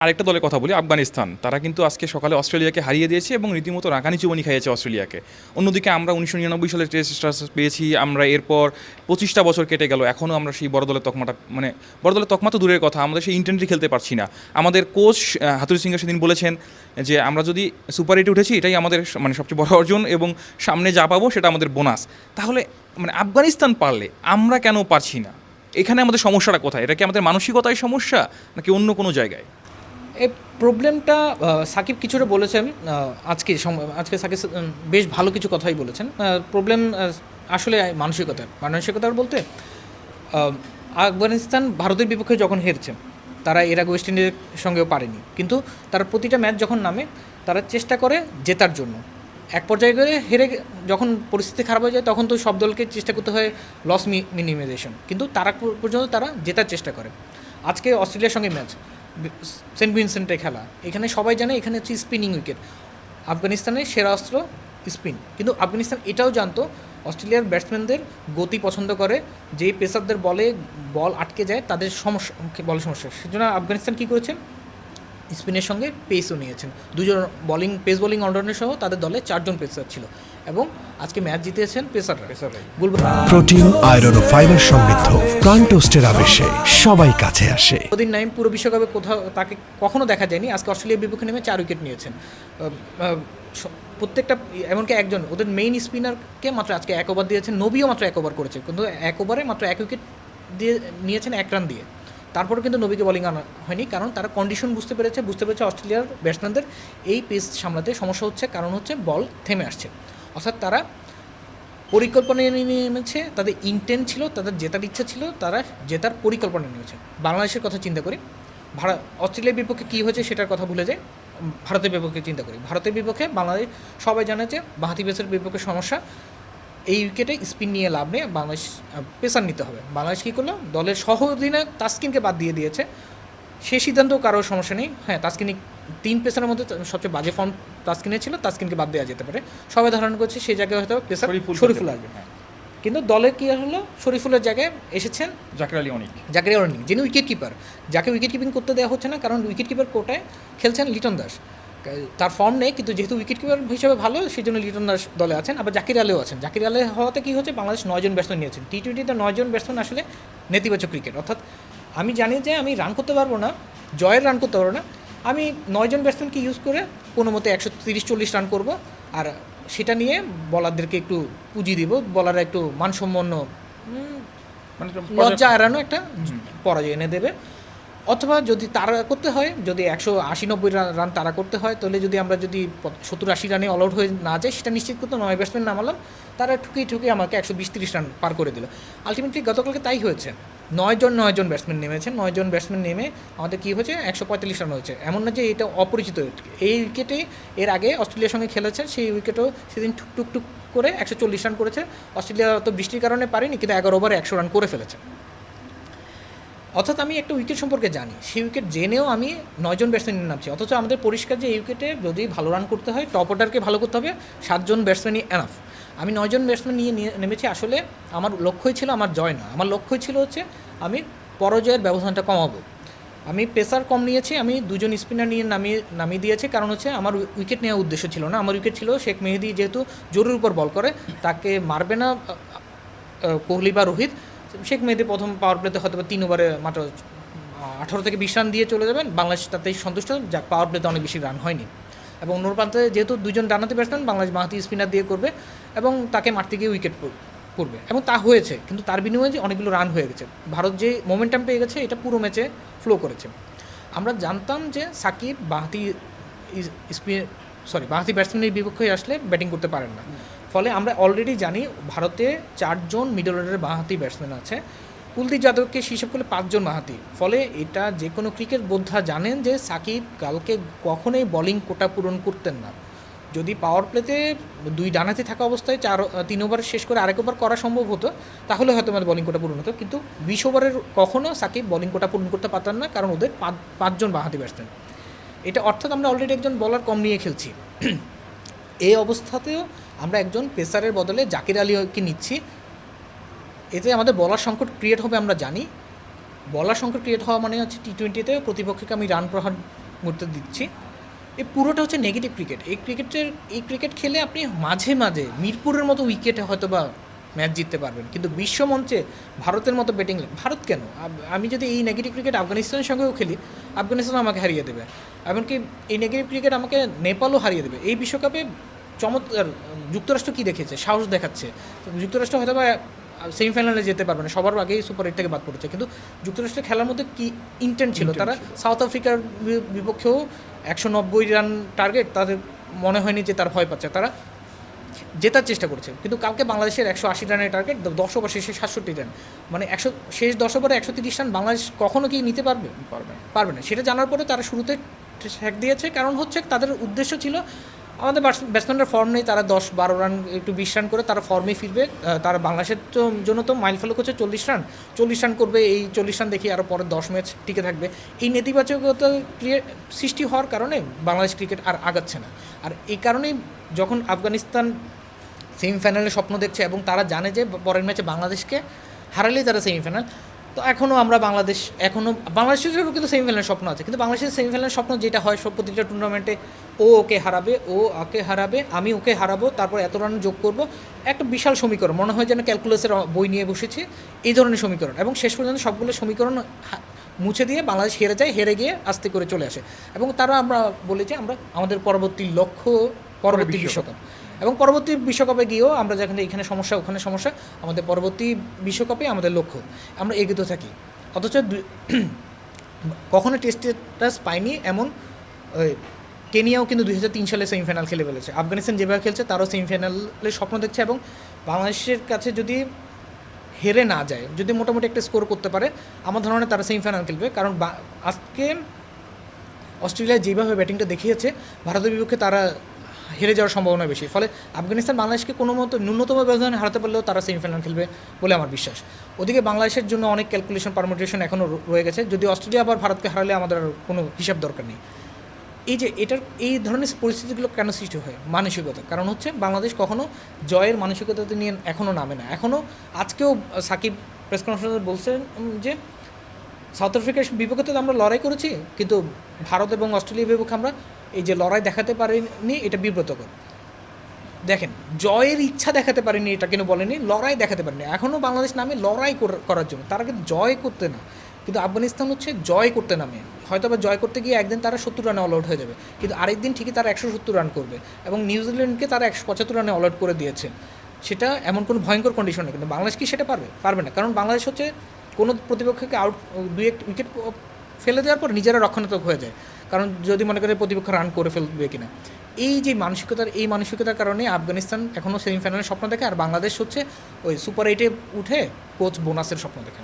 আরেকটা দলের কথা বলি, আফগানিস্তান। তারা কিন্তু আজকে সকালে অস্ট্রেলিয়াকে হারিয়ে দিয়েছে এবং রীতিমতো রাকানি চুবানি খাইয়েছে অস্ট্রেলিয়াকে। অন্যদিকে আমরা 1999 সালে টেস্ট স্টার্স পেয়েছি, আমরা এরপর 25টা বছর কেটে গেল, এখনও আমরা সেই বড় দলের তকমাটা বড় দলের তকমা তো দূরের কথা, আমাদের সেই ইন্টেন্টই খেলতে পারছি না। আমাদের কোচ হাতুড়ি সিংহ সেদিন বলেছেন যে আমরা যদি সুপার এইটে উঠেছি এটাই আমাদের সবচেয়ে বড় অর্জন এবং সামনে যা পাবো সেটা আমাদের বোনাস। তাহলে আফগানিস্তান পারলে আমরা কেন পারছি না? এখানে আমাদের সমস্যাটা কোথায়? এটা কি আমাদের মানসিকতায় সমস্যা নাকি অন্য কোনো জায়গায়? এই প্রবলেমটা সাকিব কিছুটা বলেছেন। আজকে সাকিব বেশ ভালো কিছু কথাই বলেছেন। প্রবলেম আসলে মানসিকতার বলতে আফগানিস্তান ভারতের বিপক্ষে যখন হেরছে, তারা এর আগে ওয়েস্ট ইন্ডিজের সঙ্গেও পারেনি, কিন্তু তারা প্রতিটা ম্যাচ যখন নামে তারা চেষ্টা করে জেতার জন্য। এক পর্যায়ে গিয়ে যখন পরিস্থিতি খারাপ হয়ে যায় তখন তো সব দলকে চেষ্টা করতে হয় লস মিনিমাইজেশন, কিন্তু তারা পর্যন্ত তারা জেতার চেষ্টা করে। আজকে অস্ট্রেলিয়ার সঙ্গে ম্যাচ, সেন্ট ভিনসেন্টে খেলা, এখানে সবাই জানে এখানে হচ্ছে স্পিনিং উইকেট। আফগানিস্তানের সেরা অস্ত্র স্পিন, কিন্তু আফগানিস্তান এটাও জানতো অস্ট্রেলিয়ার ব্যাটসম্যানদের গতি পছন্দ করে, যেই পেসারদের বল আটকে যায় তাদের সমস্যা। সেজন্য আফগানিস্তান কী করেছেন, স্পিনের সঙ্গে পেসও নিয়েছেন। দুজন পেস বোলিং অলরাউন্ডার সহ তাদের দলে 4জন পেসার ছিল এবং আজকে ম্যাচ জিতেছেন পেসাররা। প্রোটিন, আয়রন ও ফাইবার সমৃদ্ধ প্রাণ টোস্টের আবেশে সবাই কাছে আসে। ওদিন নাইম পুরো বিশ্বকাপে কোথাও তাকে কখনো দেখা যায়নি, আজকে অস্ট্রেলিয়ার বিপক্ষে নেমে 4 উইকেট নিয়েছেন। প্রত্যেকটা, এমনকি একজন ওদের মেইন স্পিনারকে মাত্র আজকে 1 ওভার দিয়েছেন, নবীও মাত্র 1 ওভার করেছে, কিন্তু 1 ওভারে মাত্র 1 উইকেট দিয়ে নিয়েছেন 1 রান দিয়ে। তারপরে কিন্তু নবীকে বোলিং আনা হয়নি, কারণ তারা কন্ডিশন বুঝতে পেরেছে অস্ট্রেলিয়ার ব্যাটসম্যানদের এই পেস সামলাতে সমস্যা হচ্ছে, কারণ হচ্ছে বল থেমে আসছে। অর্থাৎ তারা পরিকল্পনা নিয়ে নেমেছে, তাদের ইন্টেন্ট ছিল, তাদের জেতার ইচ্ছা ছিল, তারা জেতার পরিকল্পনা নিয়েছে। বাংলাদেশের কথা চিন্তা করি, অস্ট্রেলিয়ার বিপক্ষে কী হয়েছে সেটার কথা ভুলে যায়, ভারতের বিপক্ষে চিন্তা করি। ভারতের বিপক্ষে বাংলাদেশ সবাই জানে যে বাঁহাতি পেসের বিপক্ষে সমস্যা, এই উইকেটে স্পিন নিয়ে লাভ নেই, বাংলাদেশ পেসার নিতে হবে। বাংলাদেশ কী করলো, দলের সহ অধিনায়ক তাসকিনকে বাদ দিয়ে দিয়েছে। সে সিদ্ধান্তেও কারোর সমস্যা নেই। হ্যাঁ, তাসকিনি 3 পেসারের মধ্যে সবচেয়ে বাজে ফর্ম তাসকিনের ছিল, তাসকিনকে বাদ দেওয়া যেতে পারে। সবাই ধারণা করছে সেই জায়গায় হয়তো পেসার শরীফুল আসবে, কিন্তু দলে কী হলো, শরীফুলের জায়গায় এসেছেন জাকির আলী অনিক, যিনি উইকেট কিপার, যাকে উইকেট কিপিং করতে দেওয়া হচ্ছে না, কারণ উইকেট কিপার কোটায় খেলছেন লিটন দাস। তার ফর্ম নেই, কিন্তু যেহেতু উইকেট কিপার হিসেবে ভালো, সেই জন্য লিটন দাস দলে আছেন। আবার জাকির আলীও আছেন। জাকির আলী হওয়াতে কী হচ্ছে, বাংলাদেশ 9 জন ব্যাটসম্যান নিয়েছেন। টি-20তে 9 জন ব্যাটসম্যান আসলে নেতিবাচক ক্রিকেট। অর্থাৎ আমি জানি যে আমি রান করতে পারবো না, রান করতে পারবো না, আমি 9 জন ব্যাটসম্যানকে ইউজ করে কোনো মতে 130-40 রান করব, আর সেটা নিয়ে বলারদেরকে একটু পুঁজি দিব, বলাররা একটু মানসম্পন্ন লজ্জা এড়ানো একটা পরাজয় এনে দেবে। অথবা যদি তারা করতে হয়, যদি 180-90 রান তারা করতে হয়, তাহলে আমরা যদি 70-80 রানে অল আউট হয়ে না যায়, সেটা নিশ্চিত করতে 9 ব্যাটসম্যান নামালাম, তারা ঠুকে আমাকে 120-30 রান পার করে দিল। আলটিমেটলি গতকালকে তাই হয়েছে। 9 জন ব্যাটসম্যান নেমেছেন, 9 জন ব্যাটসম্যান নেমে আমাদের কী হয়েছে, 145 রান হয়েছে। এমন না যে এটা অপরিচিত, এই উইকেটে এর আগে অস্ট্রেলিয়ার সঙ্গে খেলেছে, সেই উইকেটও সেদিন টুকটুক করে 140 রান করেছে। অস্ট্রেলিয়া তো বৃষ্টির কারণে পারেনি, কিন্তু 11 ওভারে 100 রান করে ফেলেছে। অর্থাৎ আমি একটা উইকেট সম্পর্কে জানি, সেই উইকেট জেনেও আমি 9 জন ব্যাটসম্যান নামছি। অথচ আমাদের পরিষ্কার যে এই উইকেটে যদি ভালো রান করতে হয়, টপ অর্ডারকে ভালো করতে হবে, 7 জন ব্যাটসম্যানই এনাফ। আমি 9 জন ব্যাটসম্যান নিয়ে নেমেছি। আসলে আমার লক্ষ্যই ছিল আমার জয় না, আমার লক্ষ্যই ছিল হচ্ছে আমি পরাজয়ের ব্যবধানটা কমাবো। আমি পেসার কম নিয়েছি, আমি 2 জন স্পিনার নিয়ে নামিয়ে দিয়েছি, কারণ হচ্ছে আমার উইকেট নেওয়ার উদ্দেশ্য ছিল না। আমার উইকেট ছিল শেখ মেহেদী, যেহেতু জোরের উপর বল করে, তাকে মারবে না কোহলি বা রোহিত। শেখ মেহেদী প্রথম পাওয়ার প্লেতে হয়তো 3 ওভারে মাত্র 18 থেকে 20 রান দিয়ে চলে যাবেন, বাংলাদেশ তাতেই সন্তুষ্ট, যাক পাওয়ার প্লেতে অনেক বেশি রান হয়নি। এবং অন্য প্রান্তে যেহেতু 2 জন ডানাতে ব্যাটসম্যান, বাংলাদেশ বাঁহাতি স্পিনার দিয়ে করবে এবং তাকে মারতে গিয়ে উইকেট পড়বে, এবং তা হয়েছে। কিন্তু তার বিনিময়ে যে অনেকগুলো রান হয়ে গেছে, ভারত যে মোমেন্টাম পেয়ে গেছে, এটা পুরো ম্যাচে ফ্লো করেছে। আমরা জানতাম যে সাকিব বাঁহাতি ব্যাটসম্যানের বিপক্ষে আসলে ব্যাটিং করতে পারেন না, ফলে আমরা অলরেডি জানি ভারতে 4 জন মিডল অর্ডারের বাঁহাতি ব্যাটসম্যান আছে। কুলদীপ যাদবকে হিসাব করলে 5 জন বাঁহাতি। ফলে এটা যে কোনো ক্রিকেট বোদ্ধা জানেন যে সাকিব কালকে কখনোই বোলিং কোটা পূরণ করতেন না। যদি পাওয়ার প্লেতে 2 ডানাতে থাকা অবস্থায় 3 ওভার শেষ করে আরেক ওভার করা সম্ভব হতো, তাহলে হয়তো আমাদের বোলিং কোটা পূরণ হতো, কিন্তু 20 ওভারের কখনও সাকিব বোলিং কোটা পূরণ করতে পারতেন না, কারণ ওদের 5 জন বাঁহাতি ব্যাটসম্যান। এটা অর্থাৎ আমরা অলরেডি একজন বলার কম নিয়ে খেলছি। এই অবস্থাতেও আমরা একজন পেসারের বদলে জাকির আলীকে নিচ্ছি। এতে আমাদের বলার সংকট ক্রিয়েট হবে, আমরা জানি। বলার সংকট ক্রিয়েট হওয়া মানে হচ্ছে টি-20তে প্রতিপক্ষকে আমি রান প্রহার মুহূর্তে দিচ্ছি, এই পুরোটা হচ্ছে নেগেটিভ ক্রিকেট। এই ক্রিকেট খেলে আপনি মাঝে মাঝে মিরপুরের মতো উইকেটে হয়তো বা ম্যাচ জিততে পারবেন, কিন্তু বিশ্বমঞ্চে ভারতের মতো ব্যাটিং, ভারত কেন, আমি যদি এই নেগেটিভ ক্রিকেট আফগানিস্তানের সঙ্গেও খেলি, আফগানিস্তান আমাকে হারিয়ে দেবে, এমনকি এই নেগেটিভ ক্রিকেট আমাকে নেপালও হারিয়ে দেবে। এই বিশ্বকাপে চমৎকার যুক্তরাষ্ট্র কী দেখেছে, সাহস দেখাচ্ছে। যুক্তরাষ্ট্র হয়তো বা সেমিফাইনালে যেতে পারবে না, সবার আগেই সুপার 8 থেকে বাদ পড়েছে, কিন্তু যুক্তরাষ্ট্রের খেলার মধ্যে কি ইন্টেন্ট ছিল, তারা সাউথ আফ্রিকার বিপক্ষেও 190 রান টার্গেট, তাদের মনে হয়নি যে তার ভয় পাচ্ছে, তারা জেতার চেষ্টা করছে। কিন্তু কালকে বাংলাদেশের 180 রানের টার্গেট, 10 ওভার শেষে 67 রান, মানে শেষ 10 ওভারে 130 রান বাংলাদেশ কখনো কি নিতে পারবে না। সেটা জানার পরে তারা শুরুতে হ্যাক দিয়েছে, কারণ হচ্ছে তাদের উদ্দেশ্য ছিল আমাদের ব্যাটসম্যানরা ফর্ম নেই, তারা 10-12 রান একটু 20 রান করে তারা ফর্মে ফিরবে, তারা বাংলাদেশের জন্য তো মাইল ফলো করছে 40 রান করবে, এই 40 রান দেখি আরও পরে 10 ম্যাচ টিকে থাকবে। এই নেতিবাচকতা সৃষ্টি হওয়ার কারণে বাংলাদেশ ক্রিকেট আর আগাচ্ছে না। আর এই কারণেই যখন আফগানিস্তান সেমিফাইনালে স্বপ্ন দেখছে এবং তারা জানে যে পরের ম্যাচে বাংলাদেশকে হারালেই তারা সেমিফাইনাল, তো বাংলাদেশেরও কিন্তু সেমিফাইনালের স্বপ্ন আছে, কিন্তু বাংলাদেশের সেমিফাইনালের স্বপ্ন যেটা হয় সব প্রতিটা টুর্নামেন্টে, ও ওকে হারাবে, আমি ওকে হারাবো, তারপর এত রান যোগ করব, একটা বিশাল সমীকরণ, মনে হয় যেন ক্যালকুলাসের বই নিয়ে বসেছে, এই ধরনের সমীকরণ, এবং শেষ পর্যন্ত সবগুলো সমীকরণ মুছে দিয়ে বাংলাদেশ হেরে গিয়ে আস্তে করে চলে আসে। এবং তারা আমরা বলি যে আমাদের পরবর্তী লক্ষ্য পরবর্তী বিশ্বকাপ, এবং পরবর্তী বিশ্বকাপে গিয়েও আমরা যেখানে এখানে সমস্যা ওখানে সমস্যা, আমাদের পরবর্তী বিশ্বকাপে আমাদের লক্ষ্য, আমরা এগোতে থাকি। অথচ কখনো টেস্ট স্ট্যাটাস পাইনি এমন কেনিয়াও কিন্তু 2003 সালে সেমিফাইনাল খেলে ফেলেছে। আফগানিস্তান যেভাবে খেলছে তারাও সেমিফাইনালের স্বপ্ন দেখছে, এবং বাংলাদেশের কাছে যদি হেরে না যায়, যদি মোটামুটি একটা স্কোর করতে পারে, আমার ধারণা তারা সেমিফাইনাল খেলবে। কারণ আজকে অস্ট্রেলিয়া যেভাবে ব্যাটিংটা দেখিয়েছে, ভারতের বিপক্ষে তারা হেরে যাওয়ার সম্ভাবনা বেশি, ফলে আফগানিস্তান বাংলাদেশকে কোনো মতো ন্যূনতম ব্যবধানে হারাতে পারলেও তারা সেমিফাইনাল খেলবে বলে আমার বিশ্বাস। ওদিকে বাংলাদেশের জন্য অনেক ক্যালকুলেশন পারমুটেশন এখনও রয়ে গেছে, যদি অস্ট্রেলিয়া আবার ভারতকে হারালে আমাদের আর কোনো হিসাব দরকার নেই। এই ধরনের পরিস্থিতিগুলো কেন সৃষ্টি হয়, মানসিকতা, কারণ হচ্ছে বাংলাদেশ কখনো জয়ের মানসিকতাতে নিয়ে এখনও নামে না। এখনও আজকেও সাকিব প্রেস কনফারেন্সে বলছেন যে সাউথ আফ্রিকার বিপক্ষে তো আমরা লড়াই করেছি, কিন্তু ভারত এবং অস্ট্রেলিয়ার বিপক্ষে আমরা এই যে লড়াই দেখাতে পারিনি, এটা বিব্রতকর। দেখেন, জয়ের ইচ্ছা দেখাতে পারিনি এটা কেন বলেনি, লড়াই দেখাতে পারিনি। এখনও বাংলাদেশ নামে লড়াই করার জন্য, তারা কিন্তু জয় করতে না, কিন্তু আফগানিস্তান হচ্ছে জয় করতে নামে। হয়তো বা জয় করতে গিয়ে একদিন তারা 70 রানে অল আউট হয়ে যাবে, কিন্তু আরেকদিন ঠিকই তারা 170 রান করবে, এবং নিউজিল্যান্ডকে তারা 175 রানে অল আউট করে দিয়েছে। সেটা এমন কোনো ভয়ঙ্কর কন্ডিশন নেই, কিন্তু বাংলাদেশ কি সেটা পারবে না, কারণ বাংলাদেশ হচ্ছে কোনো প্রতিপক্ষকে দুই-এক উইকেট ফেলে দেওয়ার পর নিজেরা রক্ষণাত্মক হয়ে যায়, কারণ যদি মনে করে প্রতিপক্ষ রান করে ফেলবে কিনা। এই মানসিকতার কারণে আফগানিস্তান এখনও সেমিফাইনালের স্বপ্ন দেখে, আর বাংলাদেশ হচ্ছে ওই সুপার 8-এ উঠে কোচ বোনাসের স্বপ্ন দেখে।